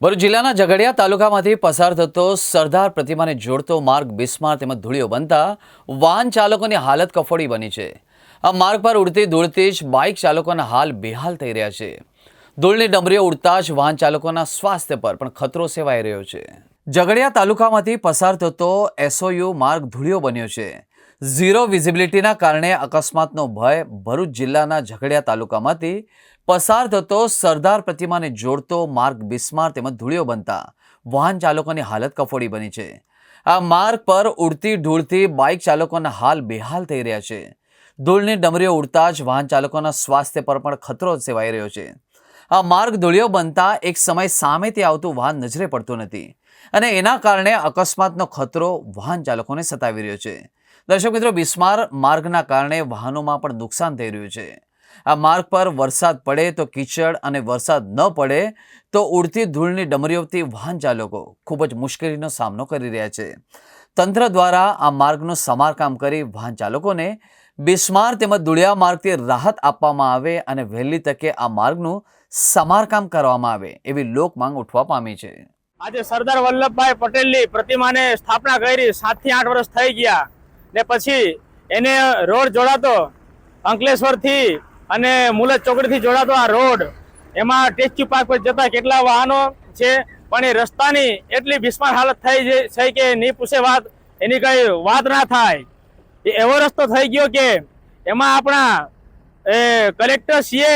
ભરૂચ જિલ્લાના ઝઘડિયા તાલુકામાંથી પસાર થતો સરદાર પ્રતિમાને જોડતો માર્ગ બિસ્માર તેમજ ધૂળિયો બનતા વાહન ચાલકોની હાલત કફોડી બની છે। આ માર્ગ પર ઉડતી ધૂળથી જ બાઇક ચાલકોના હાલ બેહાલ થઈ રહ્યા છે। ધૂળની ડમરીઓ ઉડતા જ વાહન ચાલકોના સ્વાસ્થ્ય પર પણ ખતરો સેવાઈ રહ્યો છે। ઝઘડિયા તાલુકામાંથી પસાર થતો એસઓયુ માર્ગ ધૂળિયો બન્યો છે। ઝીરો વિઝિબિલિટીના કારણે અકસ્માતનો ભય। ભરૂચ જિલ્લાના ઝઘડિયા તાલુકામાંથી પસાર થતો સરદાર પ્રતિમાને જોડતો માર્ગ બિસ્માર તેમજ ધૂળિયો બનતા વાહન ચાલકોની હાલત કફોડી બની છે। આ માર્ગ પર ઉડતી ધૂળથી બાઇક ચાલકોના હાલ બેહાલ થઈ રહ્યા છે। ધૂળની ડમરીઓ ઉડતા જ વાહન ચાલકોના સ્વાસ્થ્ય પર પણ ખતરો સેવાઈ રહ્યો છે। આ માર્ગ ધૂળિયો બનતા એક સમય સામેથી આવતું વાહન નજરે પડતું નથી અને એના કારણે અકસ્માતનો ખતરો વાહન ચાલકોને સતાવી રહ્યો છે। દર્શક મિત્રો, બિસ્માર માર્ગના કારણે વાહનોમાં પણ નુકસાન થઈ રહ્યું છે। આ માર્ગ પર વરસાદ પડે તો કીચડ અને વરસાદ ન પડે તો ઉડતી ધૂળની ડમરીઓથી વાહન ચાલકો ખૂબ જ મુશ્કેલીનો સામનો કરી રહ્યા છે। તંત્ર દ્વારા આ માર્ગનું સમારકામ કરી વાહન ચાલકોને બિસ્માર તેમજ ધૂળિયા માર્ગથી રાહત આપવામાં આવે અને વહેલી તકે આ માર્ગનું સમારકામ કરવામાં આવે એવી લોક માંગ ઉઠવા પામી છે। આજે સરદાર વલ્લભભાઈ પટેલની પ્રતિમાને સ્થાપના કરી 7 થી 8 વર્ષ થઈ ગયા ને પછી એને રોડ જોડાતો અંકલેશ્વરથી અને મુલત ચોકડીથી જોડાતો આ રોડ એમાં ટેસ્ટી પાર્ક પર જતા કેટલા વાહનો છે, પણ એ રસ્તાની એટલી બિસ્માર હાલત થઈ છે કે નહીં પૂછે વાત, એની કઈ વાત ના થાય। એ એવો રસ્તો થઈ ગયો કે એમાં આપણા કલેક્ટર સીએ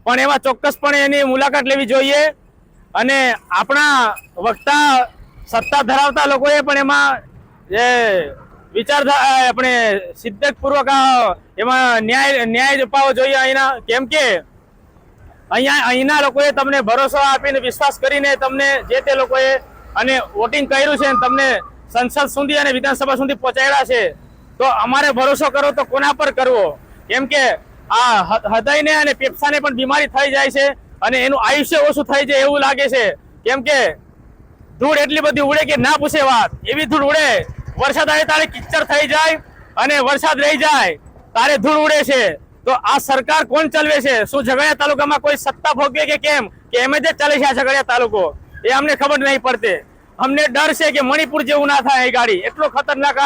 પણ એમાં ચોક્કસપણે એની મુલાકાત લેવી જોઈએ અને આપણા વક્તા સત્તા ધરાવતા લોકોએ પણ એમાં જે વિચાર આપણે સિદ્ધપૂર્વક એમાં ન્યાય અપાવવો જોઈએ અહીંના, કેમ કે અહીંના લોકોએ તમને ભરોસો આપીને વિશ્વાસ કરીને તમને જે તે લોકોએ અને વોટિંગ કર્યું છે, તમને સંસદ સુધી અને વિધાનસભા સુધી પહોંચાડ્યા છે, તો અમારે ભરોસો કરો તો કોના પર કરવો? કેમ કે આ હૃદયને અને ફેફસાને પણ બીમારી થઈ જાય છે અને એનું આયુષ્ય ઓછું થઈ જાય એવું લાગે છે। કેમ કે ધૂળ એટલી બધી ઉડે કે ના પૂછે વાત, એવી ધૂળ ઉડે। વરસાદ આવે તારે કિચડ થઈ જાય અને વરસાદ રહી જાય તારે ધૂળ ઉડે છે। તો આ સરકાર કોણ ચલાવે છે? શું ઝઘડિયા તાલુકામાં કોઈ સત્તા ભોગવે કે કેમ, કે એમ જ ચાલે છે આ ઝઘડિયા તાલુકો? એ અમને ખબર નહીં પડતી। અમને ડર છે કે મણિપુર જેવું ના થાય એ ગાડી, એટલો ખતરનાક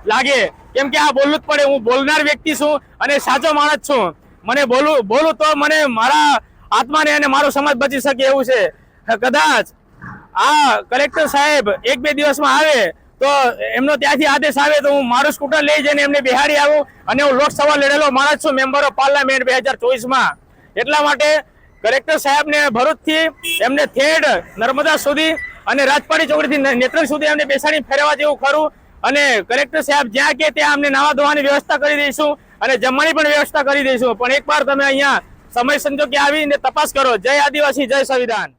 લાગે। કેમ કે આ બોલવું જ પડે, હું બોલનાર વ્યક્તિ છું અને સાચો માણસ છું। મને બોલું તો મને મારા આત્માને અને મારો સમાજ બચી શકે એવું છે। કદાચ આ કલેક્ટર સાહેબ 1-2 દિવસમાં આવે તો એમનો ત્યાંથી આદેશ આવે તો હું મારું સ્કૂટર લઈ જઈને એમને બિહારી આવું અને હું લોકસભા લડેલો માણસ છું, મેમ્બર ઓફ પાર્લામેન્ટ 2024માં। એટલા માટે કલેક્ટર સાહેબને ભરૂચથી એમને થેડ નર્મદા સુધી અને રાજપાડી ચોકડીથી નેત્રંગ સુધી એમને બેસાડી ફેરવા જેવું ખરું અને કલેક્ટર સાહેબ જ્યાં કે ત્યાં અમને નાવા ધોવાની વ્યવસ્થા કરી દઈશું અને જમવાની પણ વ્યવસ્થા કરી દઈશું। પણ એકવાર તમે અહીંયા સમય સંજોગે આવીને તપાસ કરો। જય આદિવાસી, જય સંવિધાન।